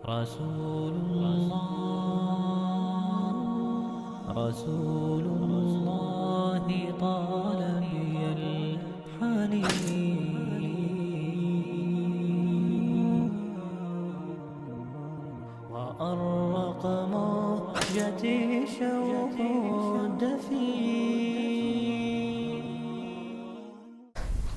رسول الله طال بي الحنين وأرق موجتي شوق الدفين.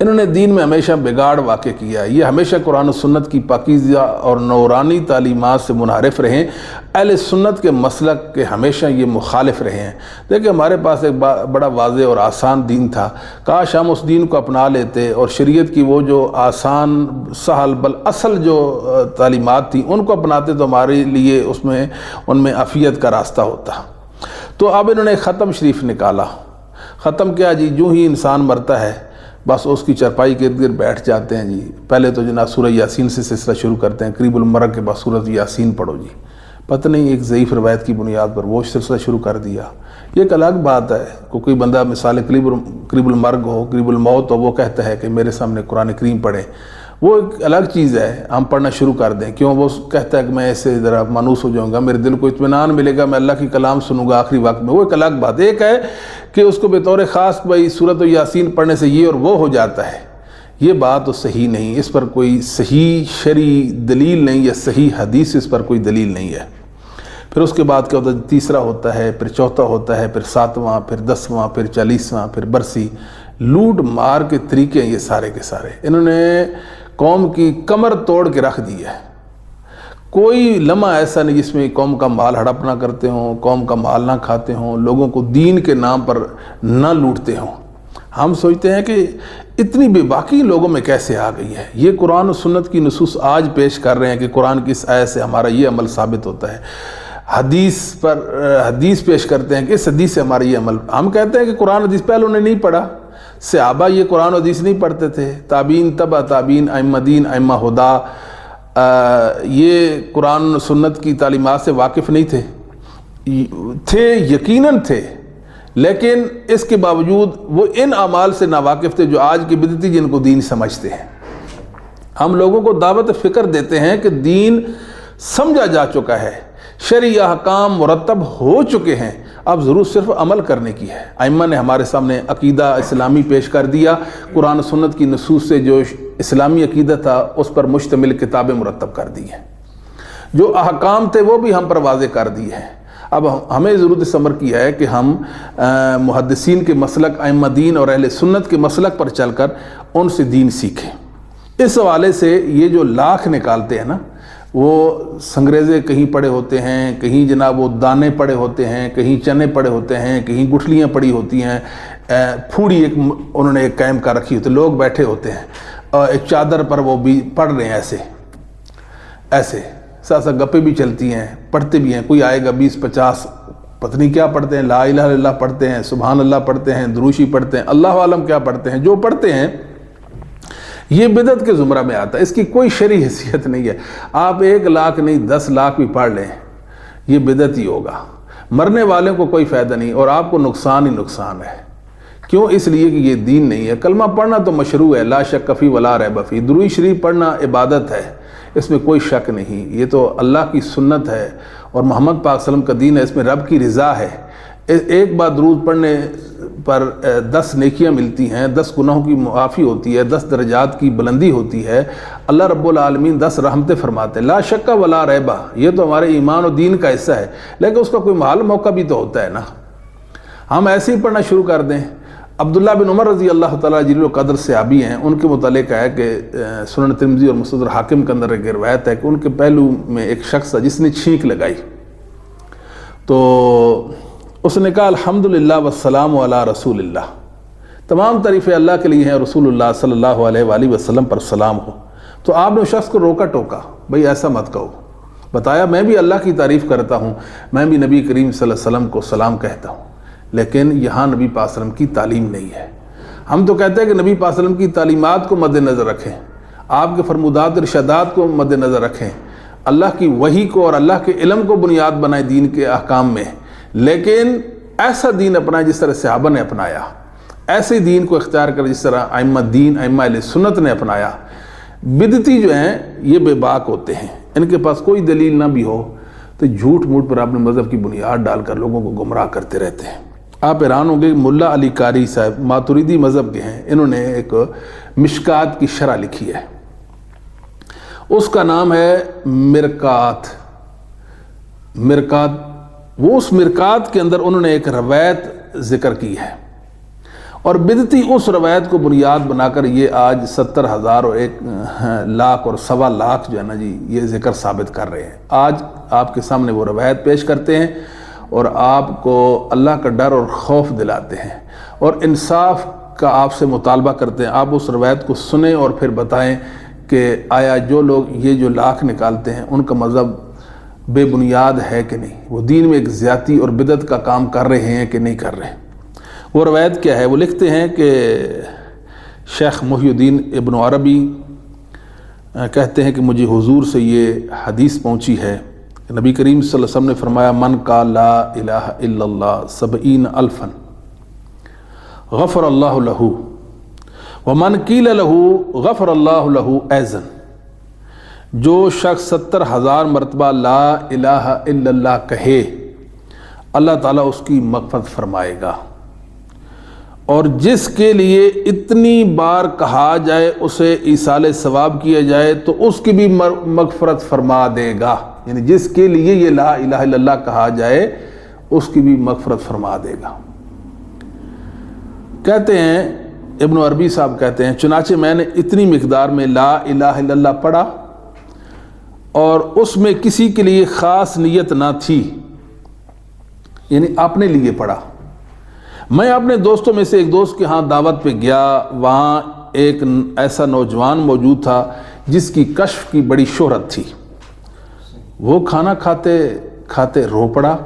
انہوں نے دین میں ہمیشہ بگاڑ واقع کیا ہے۔ یہ ہمیشہ قرآن و سنت کی پاکیزہ اور نورانی تعلیمات سے منحرف رہے ہیں، اہل سنت کے مسلک کے ہمیشہ یہ مخالف رہے ہیں۔ دیکھیں ہمارے پاس ایک بڑا واضح اور آسان دین تھا، کاش ہم اس دین کو اپنا لیتے اور شریعت کی وہ جو آسان سہل بل اصل جو تعلیمات تھیں ان کو اپناتے تو ہمارے لیے ان میں عافیت کا راستہ ہوتا۔ تو اب انہوں نے ختم شریف نکالا۔ ختم کیا جی؟ جو ہی انسان مرتا ہے بس اس کی چرپائی کے ارد گرد بیٹھ جاتے ہیں جی، پہلے تو جناب سورہ یاسین سے سلسلہ شروع کرتے ہیں، قریب المرگ کے بعد سورہ یاسین پڑھو جی، پتہ نہیں ایک ضعیف روایت کی بنیاد پر وہ سلسلہ شروع کر دیا۔ یہ ایک الگ بات ہے، کوئی بندہ مثال قریب المرگ ہو، قریب الموت ہو، وہ کہتا ہے کہ میرے سامنے قرآن کریم پڑھیں، وہ ایک الگ چیز ہے، ہم پڑھنا شروع کر دیں۔ کیوں؟ وہ کہتا ہے کہ میں ایسے ذرا مانوس ہو جاؤں گا، میرے دل کو اطمینان ملے گا، میں اللہ کی کلام سنوں گا آخری وقت میں، وہ ایک الگ بات۔ ایک ہے کہ اس کو بطور خاص بھائی سورۃ یاسین پڑھنے سے یہ اور وہ ہو جاتا ہے، یہ بات تو صحیح نہیں، اس پر کوئی صحیح شرعی دلیل نہیں یا صحیح حدیث اس پر کوئی دلیل نہیں ہے۔ پھر اس کے بعد کیا ہوتا ہے؟ تیسرا ہوتا ہے، پھر چوتھا ہوتا ہے، پھر 7واں، پھر 10واں، پھر 40واں، پھر برسی۔ لوٹ مار کے طریقے ہیں یہ سارے کے سارے، انہوں نے قوم کی کمر توڑ کے رکھ دی ہے۔ کوئی لمحہ ایسا نہیں جس میں قوم کا مال ہڑپ نہ کرتے ہوں، قوم کا مال نہ کھاتے ہوں، لوگوں کو دین کے نام پر نہ لوٹتے ہوں۔ ہم سوچتے ہیں کہ اتنی بے باکی لوگوں میں کیسے آ گئی ہے۔ یہ قرآن و سنت کی نصوص آج پیش کر رہے ہیں کہ قرآن کی اس آیت سے ہمارا یہ عمل ثابت ہوتا ہے، حدیث پیش کرتے ہیں کہ اس حدیث سے ہمارا یہ عمل۔ ہم کہتے ہیں کہ قرآن حدیث پہلے انہوں نے نہیں پڑھا، صحابہ یہ قرآن حدیث نہیں پڑھتے تھے، تابعین تبع تابعین، ائمہ دین ائمہ ہدا یہ قرآن سنت کی تعلیمات سے واقف نہیں تھے، یقیناً تھے، لیکن اس کے باوجود وہ ان اعمال سے ناواقف تھے جو آج کے بدعتی جن کو دین سمجھتے ہیں۔ ہم لوگوں کو دعوت فکر دیتے ہیں کہ دین سمجھا جا چکا ہے، شرعی احکام مرتب ہو چکے ہیں، اب ضرور صرف عمل کرنے کی ہے۔ ائمہ نے ہمارے سامنے عقیدہ اسلامی پیش کر دیا، قرآن سنت کی نصوص سے جو اسلامی عقیدہ تھا اس پر مشتمل کتابیں مرتب کر دی ہیں، جو احکام تھے وہ بھی ہم پر واضح کر دیے ہیں۔ اب ہمیں ضرورت اس امر کی ہے کہ ہم محدثین کے مسلک، ائمہ دین اور اہل سنت کے مسلک پر چل کر ان سے دین سیکھیں۔ اس حوالے سے یہ جو لاکھ نکالتے ہیں نا، وہ سنگریزے کہیں پڑے ہوتے ہیں، کہیں جناب وہ دانے پڑے ہوتے ہیں، کہیں چنے پڑے ہوتے ہیں، کہیں گٹھلیاں پڑی ہوتی ہیں، پھوڑی ایک انہوں نے ایک قائم کر رکھی ہوتی ہے، لوگ بیٹھے ہوتے ہیں اور ایک چادر پر وہ بھی پڑھ رہے ہیں ایسے ساتھ ساتھ گپے بھی چلتی ہیں، پڑھتے بھی ہیں۔ کوئی آئے گا 20-50 پتہ نہیں کیا پڑھتے ہیں، لا الہ الا اللہ پڑھتے ہیں، سبحان اللہ پڑھتے ہیں، دروشی پڑھتے ہیں، اللہ عالم کیا پڑھتے ہیں، جو پڑھتے ہیں یہ بدعت کے زمرہ میں آتا ہے، اس کی کوئی شرعی حیثیت نہیں ہے۔ آپ 1 لاکھ نہیں 10 لاکھ بھی پڑھ لیں یہ بدعت ہی ہوگا، مرنے والوں کو کوئی فائدہ نہیں اور آپ کو نقصان ہی نقصان ہے۔ کیوں؟ اس لیے کہ یہ دین نہیں ہے۔ کلمہ پڑھنا تو مشروع ہے، لا شک فی ولا ریب فی، درود شریف پڑھنا عبادت ہے، اس میں کوئی شک نہیں، یہ تو اللہ کی سنت ہے اور محمد پاک صلی اللہ علیہ وسلم کا دین ہے، اس میں رب کی رضا ہے۔ ایک بار درود پڑھنے پر 10 نیکیاں ملتی ہیں، 10 گناہوں کی معافی ہوتی ہے، 10 درجات کی بلندی ہوتی ہے، اللہ رب العالمین 10 رحمتیں فرماتے ہیں۔ لا شک ولا ریبہ، یہ تو ہمارے ایمان و دین کا حصہ ہے، لیکن اس کا کوئی محل موقع بھی تو ہوتا ہے نا۔ ہم ایسے ہی پڑھنا شروع کر دیں۔ عبداللہ بن عمر رضی اللہ تعالیٰ جلیل القدر صحابی ہیں، ان کے متعلق ہے کہ سنن ترمذی اور مستدرک حاکم کے اندر ایک روایت ہے کہ ان کے پہلو میں ایک شخص تھا جس نے چھینک لگائی، تو اس نے کہا الحمدللہ والسلام علی رسول اللہ، تمام تعریفیں اللہ کے لیے ہیں، رسول اللہ صلی اللہ علیہ وآلہ وسلم پر سلام ہو۔ تو آپ نے اس شخص کو روکا ٹوکا، بھئی ایسا مت کہو، بتایا میں بھی اللہ کی تعریف کرتا ہوں، میں بھی نبی کریم صلی اللہ علیہ وسلم کو سلام کہتا ہوں، لیکن یہاں نبی پاک صلی اللہ علیہ وسلم کی تعلیم نہیں ہے۔ ہم تو کہتے ہیں کہ نبی پاک صلی اللہ علیہ وسلم کی تعلیمات کو مد نظر رکھیں، آپ کے فرمودات ارشادات کو مد نظر رکھیں، اللہ کی وحی کو اور اللہ کے علم کو بنیاد بنائیں دین کے احکام میں، لیکن ایسا دین اپنائیں جس طرح صحابہ نے اپنایا، ایسے دین کو اختیار کر جس طرح ائمہ دین ائمہ اہل سنت نے اپنایا۔ بدعتی جو ہیں یہ بے باک ہوتے ہیں، ان کے پاس کوئی دلیل نہ بھی ہو تو جھوٹ موٹ پر اپنے مذہب کی بنیاد ڈال کر لوگوں کو گمراہ کرتے رہتے ہیں۔ آپ حیران ہوں گے، ملا علی قاری صاحب ماتریدی مذہب کے ہیں، انہوں نے ایک مشکات کی شرح لکھی ہے، اس کا نام ہے مرکات۔ وہ اس مرکات کے اندر انہوں نے ایک روایت ذکر کی ہے، اور بدعتی اس روایت کو بنیاد بنا کر یہ آج 70,000 اور 1,00,000 اور 1,25,00,000 جو ہے نا جی یہ ذکر ثابت کر رہے ہیں. آج آپ کے سامنے وہ روایت پیش کرتے ہیں اور آپ کو اللہ کا ڈر اور خوف دلاتے ہیں اور انصاف کا آپ سے مطالبہ کرتے ہیں. آپ اس روایت کو سنیں اور پھر بتائیں کہ آیا جو لوگ یہ جو لاکھ نکالتے ہیں ان کا مذہب بے بنیاد ہے کہ نہیں, وہ دین میں ایک زیادتی اور بدعت کا کام کر رہے ہیں کہ نہیں کر رہے. وہ روایت کیا ہے؟ وہ لکھتے ہیں کہ شیخ محی الدین ابن عربی کہتے ہیں کہ مجھے حضور سے یہ حدیث پہنچی ہے کہ نبی کریم صلی اللہ علیہ وسلم نے فرمایا من قال لا الہ الا اللہ 70,000 غفر اللہ لہ ومن قیل لہ غفر اللہ لہ ایضا. جو شخص 70,000 مرتبہ لا الہ الا اللہ کہے اللہ تعالیٰ اس کی مغفرت فرمائے گا, اور جس کے لیے اتنی بار کہا جائے اسے ایصال ثواب کیا جائے تو اس کی بھی مغفرت فرما دے گا. یعنی جس کے لیے یہ لا الہ الا اللہ کہا جائے اس کی بھی مغفرت فرما دے گا. کہتے ہیں ابن عربی صاحب کہتے ہیں چنانچہ میں نے اتنی مقدار میں لا الہ الا اللہ پڑھا اور اس میں کسی کے لیے خاص نیت نہ تھی, یعنی اپنے لیے پڑھا. میں اپنے دوستوں میں سے ایک دوست کے ہاں دعوت پہ گیا, وہاں ایک ایسا نوجوان موجود تھا جس کی کشف کی بڑی شہرت تھی. وہ کھانا کھاتے کھاتے رو پڑا,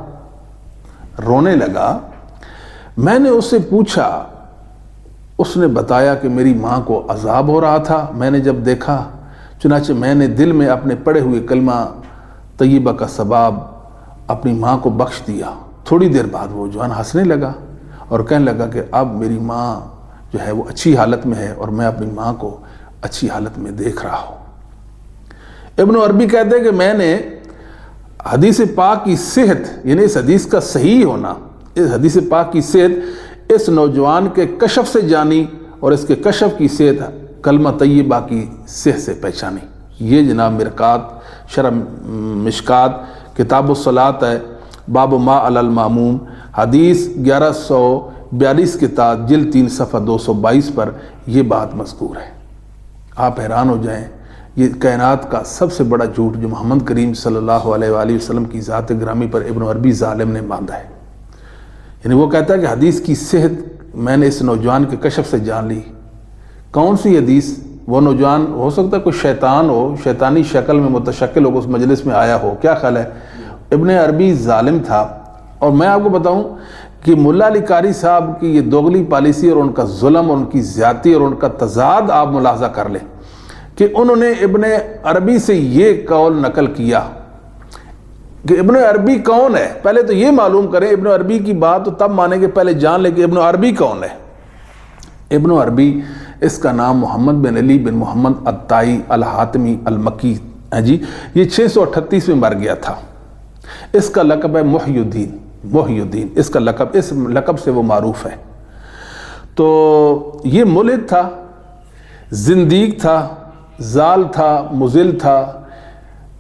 رونے لگا. میں نے اس سے پوچھا, اس نے بتایا کہ میری ماں کو عذاب ہو رہا تھا. میں نے جب دیکھا چنانچہ میں نے دل میں اپنے پڑھے ہوئے کلمہ طیبہ کا ثواب اپنی ماں کو بخش دیا. تھوڑی دیر بعد وہ جوان ہنسنے لگا اور کہنے لگا کہ اب میری ماں جو ہے وہ اچھی حالت میں ہے اور میں اپنی ماں کو اچھی حالت میں دیکھ رہا ہوں. ابن عربی کہتے ہیں کہ میں نے حدیث پاک کی صحت, یعنی اس حدیث کا صحیح ہونا, اس حدیث پاک کی صحت اس نوجوان کے کشف سے جانی اور اس کے کشف کی صحت کلمہ طیبہ کی صحت سے پہچانی. یہ جناب مرقات شرح مشکات کتاب الصلاۃ ہے, باب ما علی الماموم, حدیث 1142 کتاب جلد 3 صفحہ 222 پر یہ بات مذکور ہے. آپ حیران ہو جائیں, یہ کائنات کا سب سے بڑا جھوٹ جو محمد کریم صلی اللہ علیہ وآلہ وسلم کی ذات گرامی پر ابن عربی ظالم نے باندھا ہے. یعنی وہ کہتا ہے کہ حدیث کی صحت میں نے اس نوجوان کے کشف سے جان لی. کون سی حدیث؟ وہ نوجوان ہو سکتا ہے کوئی شیطان ہو, شیطانی شکل میں متشکل ہو, اس مجلس میں آیا ہو, کیا خیال ہے؟ ابن عربی ظالم تھا. اور میں آپ کو بتاؤں کہ ملا علی قاری صاحب کی یہ دوغلی پالیسی اور ان کا ظلم اور ان کی زیادتی اور ان کا تضاد آپ ملاحظہ کر لیں کہ انہوں نے ابن عربی سے یہ قول نقل کیا کہ ابن عربی کون ہے. پہلے تو یہ معلوم کریں, ابن عربی کی بات تو تب مانیں کہ پہلے جان لیں کہ ابن عربی کون ہے. ابن عربی اس کا نام محمد بن علی بن محمد الطائی الحاتمی المکی ہے جی. یہ 638 میں مر گیا تھا. اس کا لقب ہے محی الدین. محی الدین اس کا لقب, اس لقب سے وہ معروف ہے. تو یہ ملحد تھا, زندیق تھا, زال تھا, مضل تھا,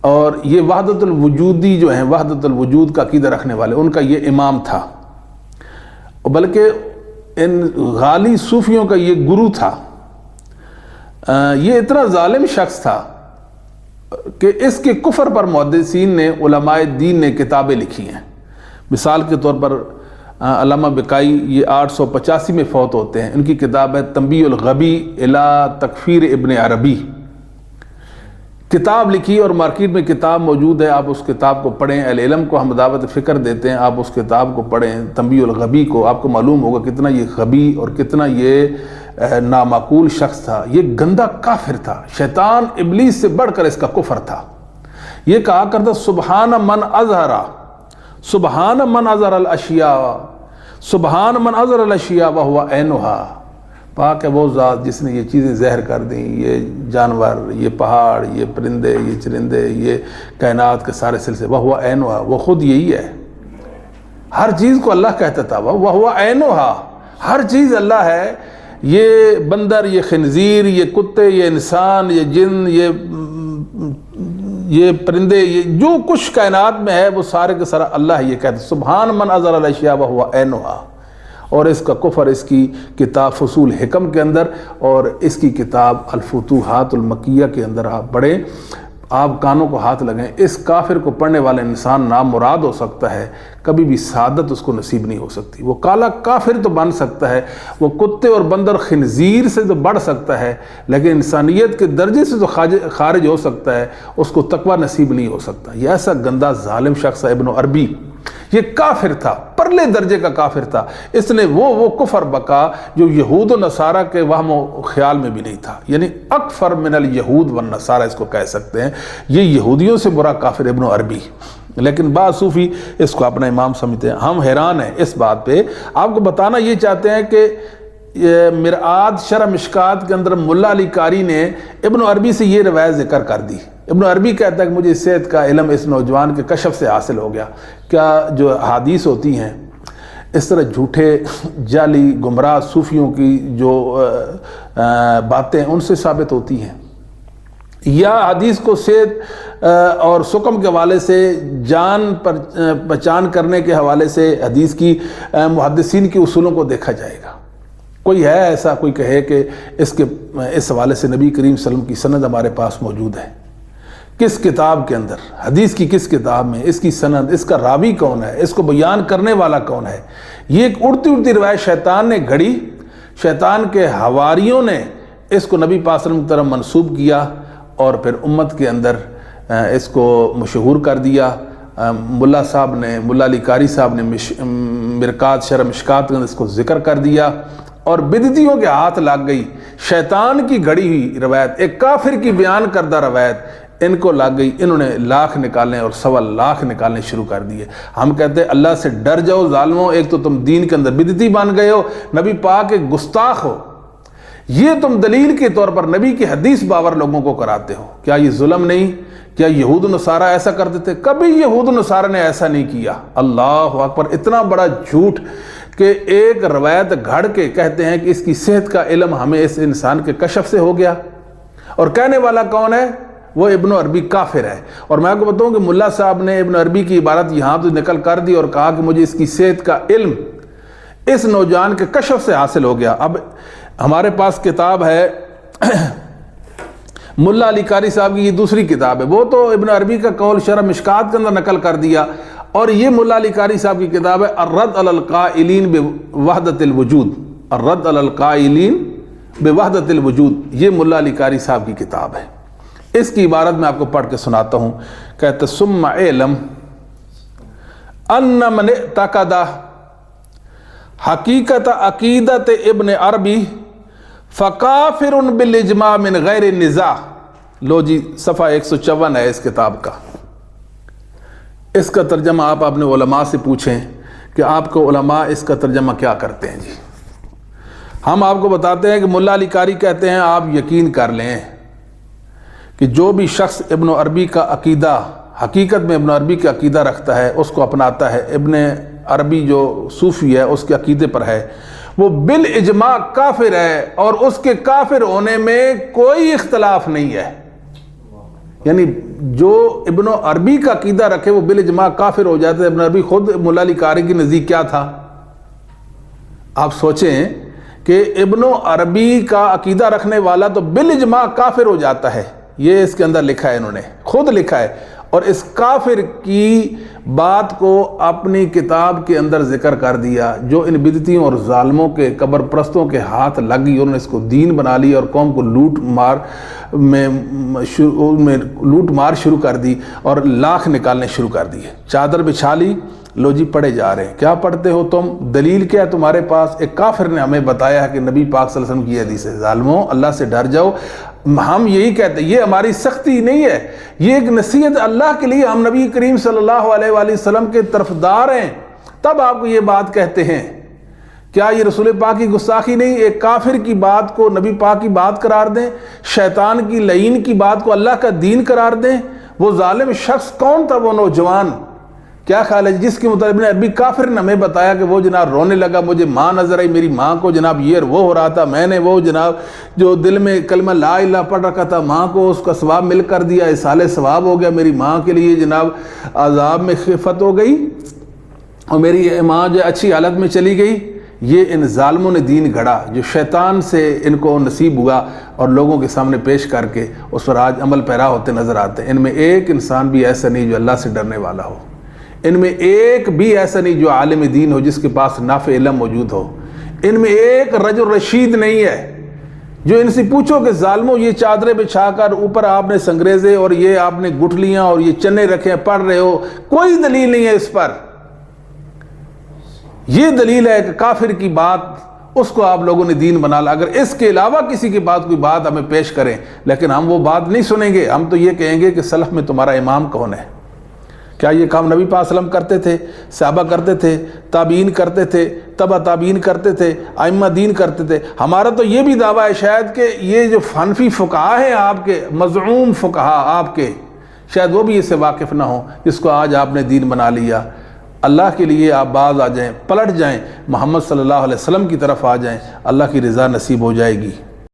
اور یہ وحدت الوجودی جو ہیں وحدت الوجود کا عقیدہ رکھنے والے, ان کا یہ امام تھا. بلکہ ان غالی صوفیوں کا یہ گرو تھا. یہ اتنا ظالم شخص تھا کہ اس کے کفر پر محدثین نے, علماء دین نے کتابیں لکھی ہیں. مثال کے طور پر علامہ بقائی یہ 885 میں فوت ہوتے ہیں. ان کی کتاب ہے تنبیہ الغبی الی تکفیر ابن عربی. کتاب لکھی اور مارکیٹ میں کتاب موجود ہے, آپ اس کتاب کو پڑھیں. اہل علم کو ہم دعوت فکر دیتے ہیں, آپ اس کتاب کو پڑھیں تنبیہ الغبی کو. آپ کو معلوم ہوگا کتنا یہ غبی اور کتنا یہ نامعقول شخص تھا. یہ گندا کافر تھا, شیطان ابلیس سے بڑھ کر اس کا کفر تھا. یہ کہا کرتا سبحان من اظہر, سبحان من اظہر الاشیاء, سبحان من اظہر الاشیاء وہو عینھا. پاک ہے وہ ذات جس نے یہ چیزیں ظاہر کر دیں, یہ جانور, یہ پہاڑ, یہ پرندے, یہ چرندے, یہ کائنات کے سارے سلسلے. وہو عینھا, وہ خود یہی ہے. ہر چیز کو اللہ کہتا تھا. وہو عینھا, ہر چیز اللہ ہے. یہ بندر, یہ خنزیر, یہ کتے, یہ انسان, یہ جن, یہ پرندے, یہ جو کچھ کائنات میں ہے وہ سارے کے سارا اللہ یہ کہتے. سبحان من اظہر الاشیاء وہو عینھا. اور اس کا کفر اس کی کتاب فصول حکم کے اندر اور اس کی کتاب الفتوحات المکیہ کے اندر آپ پڑھیں، آپ کانوں کو ہاتھ لگیں، اس کافر کو پڑھنے والا انسان نامراد ہو سکتا ہے، کبھی بھی سعادت اس کو نصیب نہیں ہو سکتی۔ وہ کالا کافر تو بن سکتا ہے، وہ کتے اور بندر خنزیر سے تو بڑھ سکتا ہے، لیکن انسانیت کے درجے سے تو خارج ہو سکتا ہے، اس کو تقوی نصیب نہیں ہو سکتا۔ یہ ایسا گندا ظالم شخص ہے ابن عربی، یہ کافر تھا، پرلے درجے کا کافر تھا۔ اس نے وہ کفر بکا جو یہود و نصارہ کے وہم و خیال میں بھی نہیں تھا، یعنی اکفر من الیہود والنصارہ اس کو کہہ سکتے ہیں۔ یہ یہودیوں سے برا کافر ابن عربی، لیکن بعض صوفی اس کو اپنا امام سمجھتے ہیں۔ ہم حیران ہیں اس بات پہ، آپ کو بتانا یہ چاہتے ہیں کہ مرآت شرح مشکات کے اندر ملا علی قاری نے ابن عربی سے یہ روایت ذکر کر دی۔ ابن عربی کہتا ہے کہ مجھے صحت کا علم اس نوجوان کے کشف سے حاصل ہو گیا۔ کیا جو حدیث ہوتی ہیں اس طرح جھوٹے جعلی گمراہ صوفیوں کی جو باتیں ان سے ثابت ہوتی ہیں، یا حدیث کو صحت اور سقم کے حوالے سے جان پر پہچان کرنے کے حوالے سے حدیث کی محدثین کی اصولوں کو دیکھا جائے گا؟ کوئی ہے ایسا کوئی کہے کہ اس حوالے سے نبی کریم صلی اللہ علیہ وسلم کی سند ہمارے پاس موجود ہے؟ کس کتاب کے اندر، حدیث کی کس کتاب میں اس کی سند، اس کا راوی کون ہے، اس کو بیان کرنے والا کون ہے؟ یہ ایک اڑتی اڑتی روایت شیطان نے گھڑی، شیطان کے حواریوں نے اس کو نبی پاک صلی اللہ علیہ وسلم کی طرف منسوب کیا اور پھر امت کے اندر اس کو مشہور کر دیا۔ ملا صاحب نے، ملا علی قاری صاحب نے مرکات شرح مشکات کے اندر اس کو ذکر کر دیا اور بدعتیوں کے ہاتھ لگ گئی۔ شیطان کی گھڑی ہوئی روایت، ایک کافر کی بیان کردہ روایت ان کو لگ گئی، انہوں نے لاکھ نکالنے اور 1.25 لاکھ نکالنے شروع کر دیے۔ ہم کہتے ہیں اللہ سے ڈر جاؤ ظالموں، ایک تو تم دین کے اندر بدعتی بن گئے ہو، نبی پاک کے گستاخ ہو، یہ تم دلیل کے طور پر نبی کی حدیث باور لوگوں کو کراتے ہو۔ کیا یہ ظلم نہیں؟ کیا یہود و نصارہ ایسا کرتے تھے؟ کبھی یہود و نصارہ نے ایسا نہیں کیا۔ اللہ اکبر، اتنا بڑا جھوٹ کہ ایک روایت گھڑ کے کہتے ہیں کہ اس کی صحت کا علم ہمیں اس انسان کے کشف سے ہو گیا، اور کہنے والا کون ہے؟ وہ ابن عربی کافر ہے۔ اور میں آپ کو بتاؤں کہ ملا صاحب نے ابن عربی کی عبارت یہاں تو نقل کر دی اور کہا کہ مجھے اس کی صحت کا علم اس نوجوان کے کشف سے حاصل ہو گیا۔ اب ہمارے پاس کتاب ہے ملا علی قاری صاحب کی، یہ دوسری کتاب ہے، وہ تو ابن عربی کا قول شرح مشکات کے اندر نقل کر دیا، اور یہ ملا علی قاری صاحب کی کتاب ہے الرد علی القائلین بوحدۃ الوجود، الرد علی القائلین بوحدۃ الوجود، یہ ملا علی قاری صاحب کی کتاب ہے۔ اس کی عبارت میں آپ کو پڑھ کے سناتا ہوں، کہتے ثم علم ان من اعتقد حقیقت عقیدت ابن عربی فکافر بالاجماع من غیر نزاع۔ لو جی صفحہ 154 ہے اس کتاب کا، اس کا ترجمہ آپ اپنے علماء سے پوچھیں کہ آپ کو علماء اس کا ترجمہ کیا کرتے ہیں۔ جی ہم آپ کو بتاتے ہیں کہ ملا علی قاری کہتے ہیں آپ یقین کر لیں کہ جو بھی شخص ابن عربی کا عقیدہ، حقیقت میں ابن عربی کا عقیدہ رکھتا ہے، اس کو اپناتا ہے، ابن عربی جو صوفی ہے اس کے عقیدے پر ہے، وہ بالاجماع کافر ہے، اور اس کے کافر ہونے میں کوئی اختلاف نہیں ہے۔ یعنی جو ابن عربی کا عقیدہ رکھے وہ بالاجماع کافر ہو جاتا ہے۔ ابن عربی خود ملا علی قاری کے نزدیک کیا تھا؟ آپ سوچیں کہ ابن عربی کا عقیدہ رکھنے والا تو بالاجماع کافر ہو جاتا ہے، یہ اس کے اندر لکھا ہے، انہوں نے خود لکھا ہے، اور اس کافر کی بات کو اپنی کتاب کے اندر ذکر کر دیا۔ جو ان بدعتیوں اور ظالموں کے قبر پرستوں کے ہاتھ لگ گئی، انہوں نے اس کو دین بنا لی اور قوم کو لوٹ مار شروع کر دی اور لاکھ نکالنے شروع کر دیے۔ چادر بچھا لی، لو جی پڑھے جا رہے ہیں۔ کیا پڑھتے ہو تم؟ دلیل کیا ہے تمہارے پاس؟ ایک کافر نے ہمیں بتایا ہے کہ نبی پاک صلی اللہ علیہ وسلم کی حدیث ہے۔ ظالموں اللہ سے ڈر جاؤ، ہم یہی کہتے ہیں، یہ ہماری سختی نہیں ہے، یہ ایک نصیحت اللہ کے لیے، ہم نبی کریم صلی اللہ علیہ وآلہ وسلم کے طرفدار ہیں، تب آپ کو یہ بات کہتے ہیں۔ کیا یہ رسول پاک کی گستاخی نہیں؟ ایک کافر کی بات کو نبی پاک کی بات قرار دیں، شیطان کی لعین کی بات کو اللہ کا دین قرار دیں۔ وہ ظالم شخص کون تھا؟ وہ نوجوان، کیا خیال ہے جس کے مطابق ابن عربی کافر نے ہمیں بتایا کہ وہ جناب رونے لگا، مجھے ماں نظر آئی، میری ماں کو جناب یہ وہ ہو رہا تھا، میں نے وہ جناب جو دل میں کلمہ لا الہ پڑھ رکھا تھا، ماں کو اس کا ثواب مل کر دیا، اصال ثواب ہو گیا، میری ماں کے لیے جناب عذاب میں خفت ہو گئی اور میری ماں جو اچھی حالت میں چلی گئی۔ یہ ان ظالموں نے دین گھڑا جو شیطان سے ان کو نصیب ہوا اور لوگوں کے سامنے پیش کر کے اس پر آج عمل پیرا ہوتے نظر آتے ہیں۔ ان میں ایک انسان بھی ایسا نہیں جو اللہ سے ڈرنے والا ہو، ان میں ایک بھی ایسا نہیں جو عالم دین ہو جس کے پاس نافع علم موجود ہو، ان میں ایک رجل رشید نہیں ہے جو ان سے پوچھو کہ ظالموں یہ چادریں بچھا کر اوپر آپ نے سنگریزے اور یہ آپ نے گٹھلیاں اور یہ چنے رکھے ہیں پڑھ رہے ہو، کوئی دلیل نہیں ہے اس پر۔ یہ دلیل ہے کہ کافر کی بات اس کو آپ لوگوں نے دین بنا لا، اگر اس کے علاوہ کسی کی بات کوئی بات ہمیں پیش کریں لیکن ہم وہ بات نہیں سنیں گے، ہم تو یہ کہیں گے کہ سلف میں تمہارا امام کون ہے؟ کیا یہ کام نبی پاک صلی اللہ علیہ وسلم کرتے تھے، صحابہ کرتے تھے، تابعین کرتے تھے، تبع تابعین کرتے تھے، ائمہ دین کرتے تھے؟ ہمارا تو یہ بھی دعویٰ ہے شاید کہ یہ جو حنفی فقہا ہیں آپ کے، مزعوم فقہا آپ کے، شاید وہ بھی اس سے واقف نہ ہوں جس کو آج آپ نے دین بنا لیا۔ اللہ کے لیے آپ باز آ جائیں، پلٹ جائیں، محمد صلی اللہ علیہ وسلم کی طرف آ جائیں، اللہ کی رضا نصیب ہو جائے گی۔